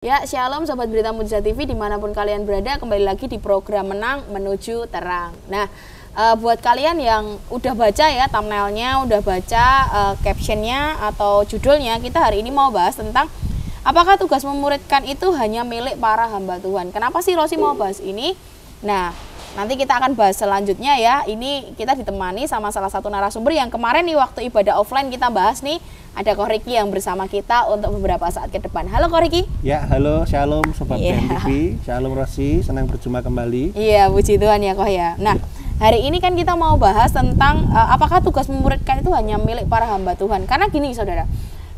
Ya, shalom Sobat Berita Mujizat TV dimanapun kalian berada, kembali lagi di program Menang Menuju Terang. Nah, buat kalian yang udah baca ya thumbnailnya, udah baca captionnya atau judulnya, kita hari ini mau bahas tentang apakah tugas memuridkan itu hanya milik para hamba Tuhan. Kenapa sih Rosi mau bahas ini? Nah, nanti kita akan bahas selanjutnya ya. Ini kita ditemani sama salah satu narasumber yang kemarin nih waktu ibadah offline kita bahas nih. Ada Ko Riki yang bersama kita untuk beberapa saat ke depan. Halo Ko Riki. Ya, halo, shalom Sobat BNTV. Shalom Rosi, senang berjumpa kembali. Iya, puji Tuhan ya Ko ya. Nah, hari ini kan kita mau bahas tentang apakah tugas memuridkan itu hanya milik para hamba Tuhan. Karena gini saudara,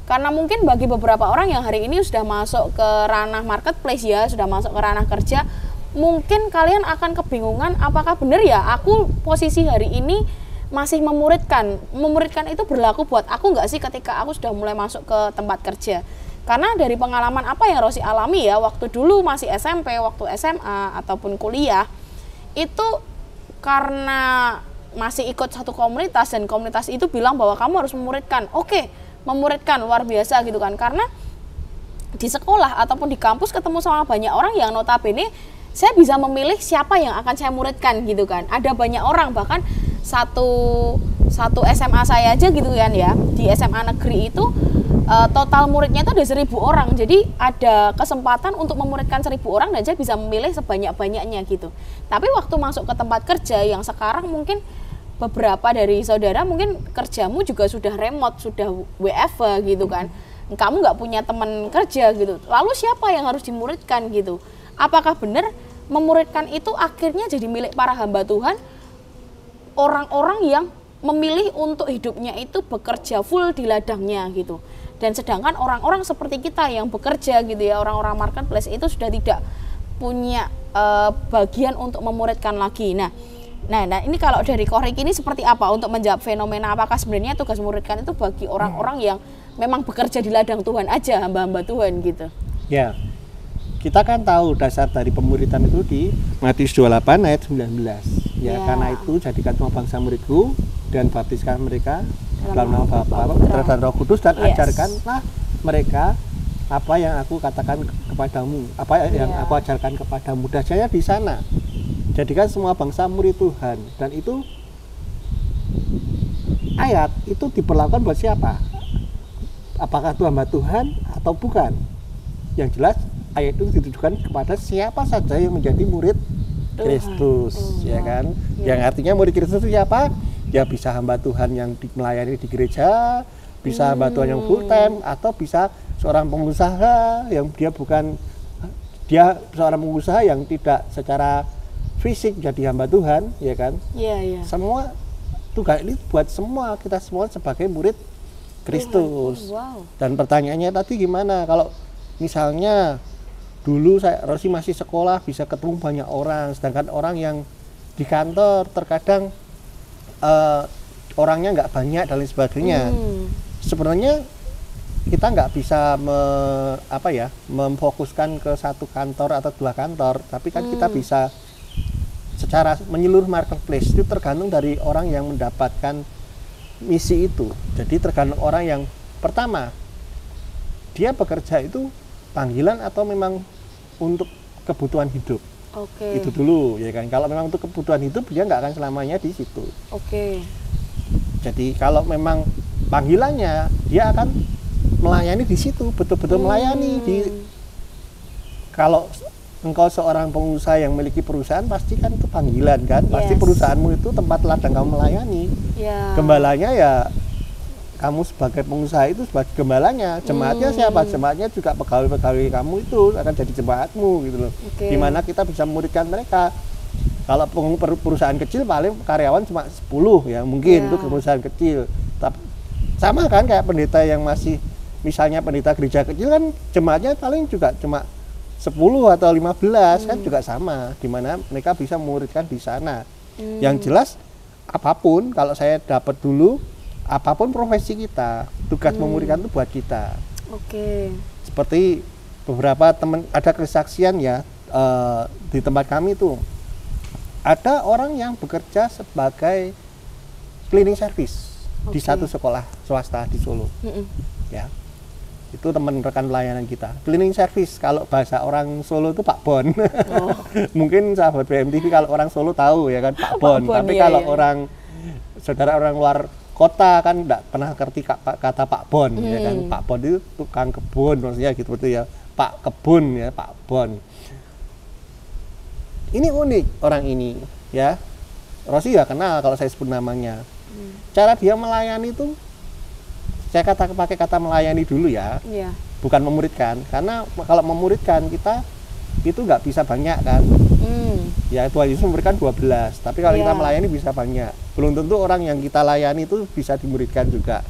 karena mungkin bagi beberapa orang yang hari ini sudah masuk ke ranah marketplace ya, sudah masuk ke ranah kerja, mungkin kalian akan kebingungan apakah benar ya aku posisi hari ini masih memuridkan. Memuridkan itu berlaku buat aku nggak sih ketika aku sudah mulai masuk ke tempat kerja? Karena dari pengalaman apa yang Rosi alami ya, waktu dulu masih SMP, waktu SMA ataupun kuliah, itu karena masih ikut satu komunitas dan komunitas itu bilang bahwa kamu harus memuridkan. Oke, memuridkan luar biasa gitu kan. Karena di sekolah ataupun di kampus ketemu sama banyak orang yang notabene saya bisa memilih siapa yang akan saya muridkan gitu kan. Ada banyak orang, bahkan satu SMA saya aja gitu kan ya, di SMA negeri itu total muridnya itu ada 1.000 orang. Jadi ada kesempatan untuk memuridkan 1.000 orang dan saya bisa memilih sebanyak-banyaknya gitu. Tapi waktu masuk ke tempat kerja yang sekarang mungkin beberapa dari saudara mungkin kerjamu juga sudah remote, sudah WFH gitu kan. Kamu nggak punya teman kerja gitu. Lalu siapa yang harus dimuridkan gitu? Apakah benar memuridkan itu akhirnya jadi milik para hamba Tuhan? Orang-orang yang memilih untuk hidupnya itu bekerja full di ladangnya gitu. Dan sedangkan orang-orang seperti kita yang bekerja gitu ya, orang-orang marketplace itu sudah tidak punya bagian untuk memuridkan lagi. Nah, ini kalau dari Ko Riki ini seperti apa untuk menjawab fenomena apakah sebenarnya tugas memuridkan itu bagi orang-orang yang memang bekerja di ladang Tuhan aja, hamba-hamba Tuhan gitu? Ya, kita kan tahu dasar dari pemuridan itu di Matius 28 ayat 19. Ya, karena itu jadikan semua bangsa muridku dan baptiskan mereka dalam nama Bapa, Putra dan Roh Kudus dan ajarkanlah mereka apa yang aku katakan kepadamu, apa yang aku ajarkan kepadamu. Dasarnya di sana. Jadikan semua bangsa murid Tuhan, dan itu ayat itu diperlakukan buat siapa? Apakah itu hamba Tuhan atau bukan? Yang jelas ayat itu ditujukan kepada siapa saja yang menjadi murid Kristus, ya kan? Yang artinya murid Kristus itu siapa? Ya bisa hamba Tuhan yang melayani di gereja, bisa hamba Tuhan yang full time, atau bisa seorang pengusaha yang dia seorang pengusaha yang tidak secara fisik jadi hamba Tuhan, ya kan? Iya. Semua tugas ini buat semua, kita semua sebagai murid Kristus. Dan pertanyaannya tadi gimana kalau misalnya dulu Rosi masih sekolah bisa ketemu banyak orang, sedangkan orang yang di kantor terkadang orangnya nggak banyak dan lain sebagainya. Sebenarnya kita nggak bisa memfokuskan ke satu kantor atau dua kantor, tapi kan kita bisa secara menyeluruh marketplace. Itu tergantung dari orang yang mendapatkan misi itu. Jadi tergantung orang yang pertama dia bekerja itu panggilan atau memang untuk kebutuhan hidup. Itu dulu ya kan. Kalau memang untuk kebutuhan hidup dia nggak akan selamanya di situ. Jadi kalau memang panggilannya dia akan melayani di situ, betul-betul melayani kalau engkau seorang pengusaha yang memiliki perusahaan, pasti kan itu panggilan kan. Pasti perusahaanmu itu tempat ladang kamu melayani. Gembalanya ya kamu sebagai pengusaha itu sebagai gembalanya. Jemaatnya siapa? Jemaatnya juga pegawai-pegawai kamu itu akan jadi jemaatmu gitu loh. Dimana kita bisa memuridkan mereka. Kalau perusahaan kecil paling karyawan cuma 10 ya mungkin itu perusahaan kecil. Tapi sama kan kayak pendeta yang masih misalnya pendeta gereja kecil kan jemaatnya paling juga cuma 10 atau 15 kan juga sama, dimana mereka bisa memuridkan di sana. Yang jelas apapun, kalau saya dapat dulu, apapun profesi kita, tugas memuridkan itu buat kita. Seperti beberapa teman ada kesaksian ya di tempat kami itu ada orang yang bekerja sebagai cleaning service di satu sekolah swasta di Solo. Ya, Itu teman rekan pelayanan kita. Cleaning service kalau bahasa orang Solo itu Pak Bon. Oh. Mungkin sahabat BMTV kalau orang Solo tahu ya kan Pak Bon. Tapi kalau orang saudara orang luar kota kan enggak pernah ngerti kata Pak Bon ya kan. Pak Bon itu tukang kebun maksudnya gitu betul ya. Pak Kebun ya, Pak Bon. Ini unik orang ini ya. Rosi ya kenal kalau saya sebut namanya. Cara dia melayani itu saya pakai kata melayani dulu ya, bukan memuridkan, karena kalau memuridkan kita itu nggak bisa banyak kan, ya Tuhan Yesus memberikan 12, tapi kalau kita melayani bisa banyak, belum tentu orang yang kita layani itu bisa dimuridkan juga,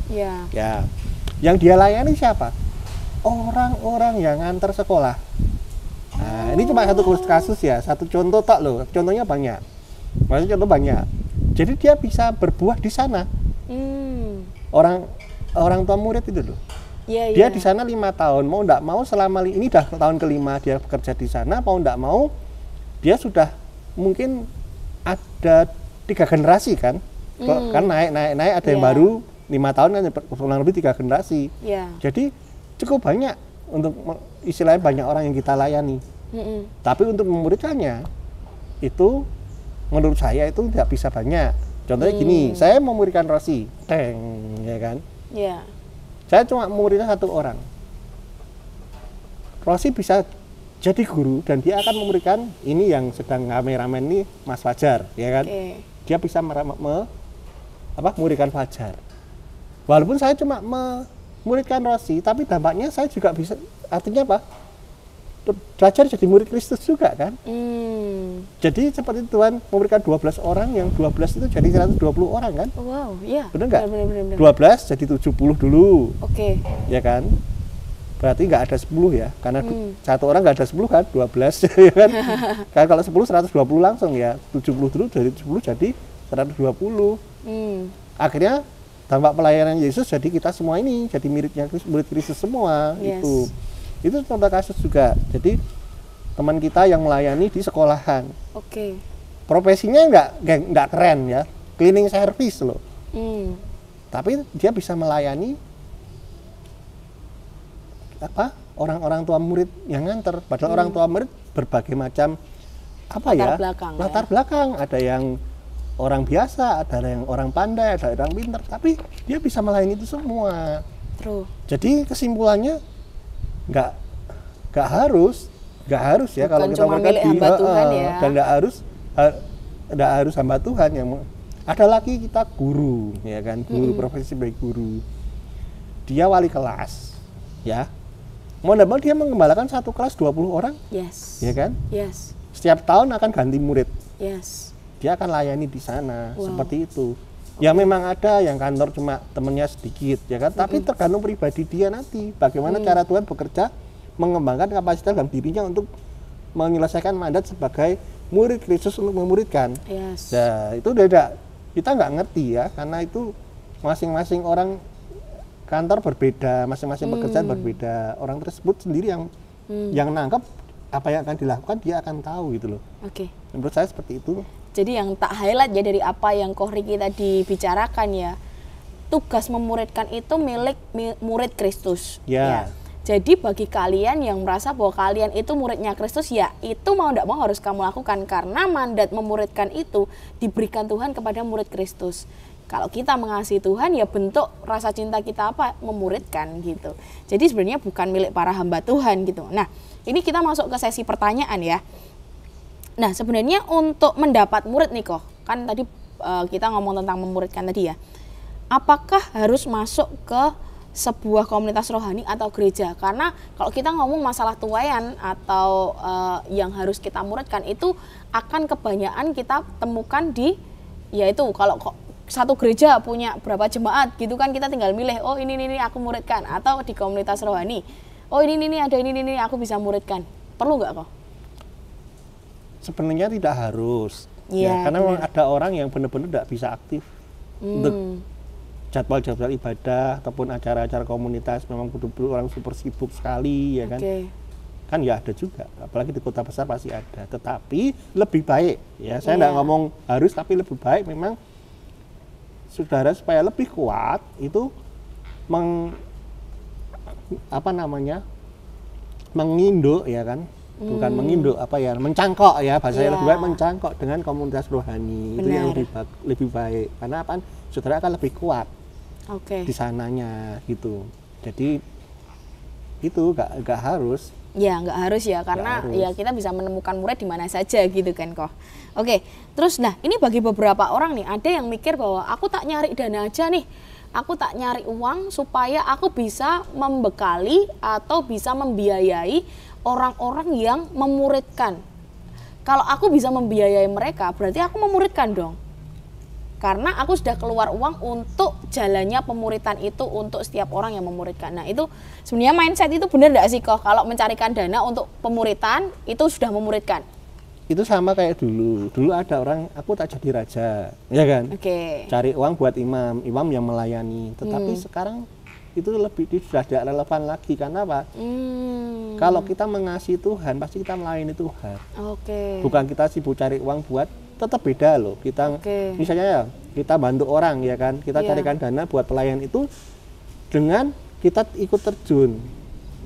ya, yang dia layani siapa? Orang-orang yang nganter sekolah. Nah, ini cuma satu kasus ya, satu contoh tak loh, contohnya banyak, maksudnya contoh banyak, jadi dia bisa berbuah di sana, orang tua murid itu loh. Dia di sana 5 tahun, mau enggak mau selama ini dah tahun kelima dia bekerja di sana, mau enggak mau dia sudah mungkin ada 3 generasi kan. Kan naik ada yang baru 5 tahun kan kurang lebih 3 generasi. Jadi cukup banyak untuk istilahnya banyak orang yang kita layani. Tapi untuk memuridkannya itu menurut saya itu tidak bisa banyak. Contohnya gini, saya memuridkan Rosi, ya kan. Saya cuma muridnya 1 orang. Rosi bisa jadi guru dan dia akan memuridkan ini yang sedang kameramen ini Mas Fajar, ya kan? Dia bisa memuridkan Fajar. Walaupun saya cuma memuridkan Rosi, tapi dampaknya saya juga bisa, artinya apa? Belajar jadi murid Kristus juga kan? Jadi seperti Tuhan memberikan 12 orang, yang 12 itu jadi 120 orang kan? Wow, iya. Benar nggak? 12 jadi 70 dulu. Ya kan? Berarti nggak ada 10 ya, karena satu orang nggak ada 10 kan? 12 ya kan? Karena kalau 10 120 langsung ya, 70 dulu dari 10 jadi 120. Akhirnya dampak pelayanan Yesus jadi kita semua ini jadi murid Kristus semua. Itu contoh kasus juga. Jadi teman kita yang melayani di sekolahan. Profesinya nggak keren ya, cleaning service loh. Tapi dia bisa melayani orang-orang tua murid yang nganter. Padahal orang tua murid berbagai macam latar belakang. Ada yang orang biasa, ada yang orang pandai, ada yang pintar. Tapi dia bisa melayani itu semua. Jadi kesimpulannya nggak harus ya. Bukan kalau kita milik hamba Tuhan ya. Dan nggak harus hamba Tuhan yang ada lagi kita guru ya kan, guru profesi sebagai guru, dia wali kelas ya, mau nggak mau dia mengembalakan satu kelas 20 orang ya kan, setiap tahun akan ganti murid, dia akan layani di sana. Seperti itu ya. Memang ada yang kantor cuma temennya sedikit ya kan, tapi tergantung pribadi dia nanti bagaimana cara Tuhan bekerja mengembangkan kapasitas dalam dirinya untuk menyelesaikan mandat sebagai murid Kristus untuk memuridkan. Nah, itu beda, kita nggak ngerti ya, karena itu masing-masing orang kantor berbeda, masing-masing pekerjaan berbeda. Orang tersebut sendiri yang nangkep apa yang akan dilakukan, dia akan tahu gitu loh. Menurut saya seperti itu. Jadi yang tak highlight ya dari apa yang Ko Riki tadi bicarakan ya, tugas memuridkan itu milik murid Kristus. Jadi bagi kalian yang merasa bahwa kalian itu muridnya Kristus, ya itu mau tidak mau harus kamu lakukan, karena mandat memuridkan itu diberikan Tuhan kepada murid Kristus. Kalau kita mengasihi Tuhan ya bentuk rasa cinta kita apa? Memuridkan gitu. Jadi sebenarnya bukan milik para hamba Tuhan gitu. Nah, ini kita masuk ke sesi pertanyaan ya. Nah, sebenarnya untuk mendapat murid nih kok, kan tadi kita ngomong tentang memuridkan tadi ya. Apakah harus masuk ke sebuah komunitas rohani atau gereja? Karena kalau kita ngomong masalah tuayan atau yang harus kita muridkan itu akan kebanyakan kita temukan di, yaitu kalau satu gereja punya berapa jemaat gitu kan, kita tinggal milih, oh ini aku muridkan, atau di komunitas rohani, oh ini ada ini aku bisa muridkan. Perlu nggak kok? Sebenarnya tidak harus ya, karena memang ada orang yang benar-benar tidak bisa aktif untuk jadwal-jadwal ibadah ataupun acara-acara komunitas, memang betul-betul orang super sibuk sekali ya kan. Kan ya ada juga, apalagi di kota besar pasti ada. Tetapi lebih baik ya, saya tidak ngomong harus, tapi lebih baik memang saudara supaya lebih kuat itu apa namanya, menginduk ya kan, bukan menginduk, apa ya, mencangkok ya, bahasanya lebih baik mencangkok dengan komunitas rohani. Itu yang lebih baik, karena apa, saudara akan lebih kuat di sananya gitu. Jadi itu nggak harus. Ya nggak harus ya, karena ya kita bisa menemukan murid di mana saja gitu kan kok. Oke, terus nah ini bagi beberapa orang nih, ada yang mikir bahwa aku tak nyari dana aja nih, aku tak nyari uang supaya aku bisa membekali atau bisa membiayai orang-orang yang memuridkan. Kalau aku bisa membiayai mereka, berarti aku memuridkan dong. Karena aku sudah keluar uang untuk jalannya pemuritan itu untuk setiap orang yang memuridkan. Nah itu sebenarnya mindset itu benar nggak sih kok, kalau mencarikan dana untuk pemuritan itu sudah memuridkan? Itu sama kayak dulu ada orang, aku tak jadi raja, ya kan? Cari uang buat imam yang melayani. Tetapi sekarang itu sudah tidak relevan lagi, karena apa? Kalau kita mengasihi Tuhan, pasti kita melayani Tuhan. Bukan kita sibuk cari uang buat, tetap beda loh. Kita misalnya ya, kita bantu orang ya kan, kita carikan dana buat pelayan itu dengan kita ikut terjun.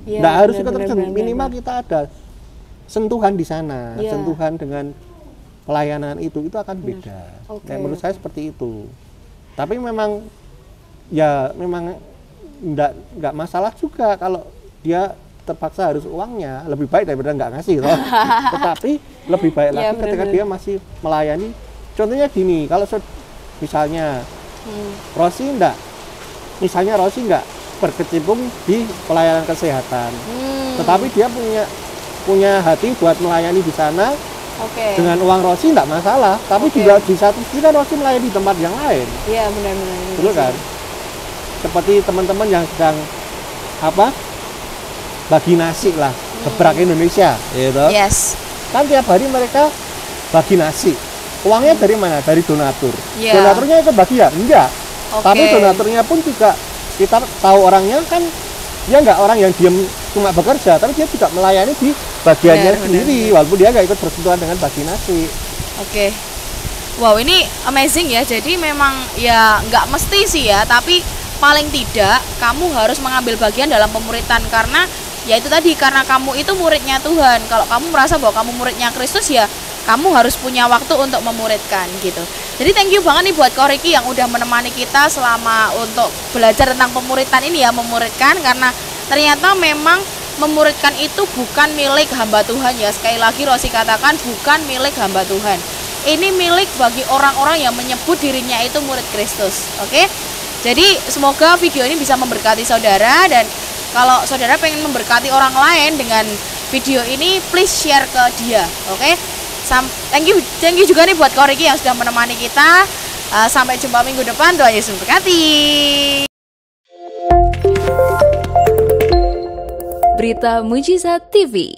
Nggak harus ikut terjun, minimal kita ada sentuhan di sana, sentuhan dengan pelayanan itu akan beda. Menurut saya seperti itu. Tapi memang ya memang nggak masalah juga kalau dia terpaksa harus uangnya, lebih baik daripada nggak ngasih loh. Tetapi lebih baik lagi ketika dia masih melayani. Contohnya gini, kalau misalnya Rosi nggak berkecimpung di pelayanan kesehatan, tetapi dia punya hati buat melayani di sana. Dengan uang Rosi nggak masalah, tapi juga di satu sisi kan Rosi melayani di tempat yang lain. Iya benar-benar. Betul kan? Seperti teman-teman yang sedang bagi nasi lah, gebrak Indonesia, gitu. Kan tiap hari mereka bagi nasi. Uangnya dari mana? Dari donatur. Donaturnya itu bagi ya? Enggak. Tapi donaturnya pun juga kita tahu orangnya kan, dia nggak orang yang diam cuma bekerja, tapi dia juga melayani di bagiannya sendiri, walaupun dia nggak ikut bersentuhan dengan bagi nasi. Wow, ini amazing ya. Jadi memang ya nggak mesti sih ya, tapi paling tidak kamu harus mengambil bagian dalam pemuritan, karena ya itu tadi, karena kamu itu muridnya Tuhan. Kalau kamu merasa bahwa kamu muridnya Kristus, ya kamu harus punya waktu untuk memuridkan gitu. Jadi thank you banget nih buat Ko Riki yang udah menemani kita selama untuk belajar tentang pemuritan ini ya, memuridkan, karena ternyata memang memuridkan itu bukan milik hamba Tuhan ya. Sekali lagi Rosi katakan, bukan milik hamba Tuhan. Ini milik bagi orang-orang yang menyebut dirinya itu murid Kristus. Jadi semoga video ini bisa memberkati saudara, dan kalau saudara pengen memberkati orang lain dengan video ini, please share ke dia. Thank you juga nih buat Ko Riki yang sudah menemani kita. Sampai jumpa minggu depan. Tuhan Yesus memberkati. Berita Mujizat TV.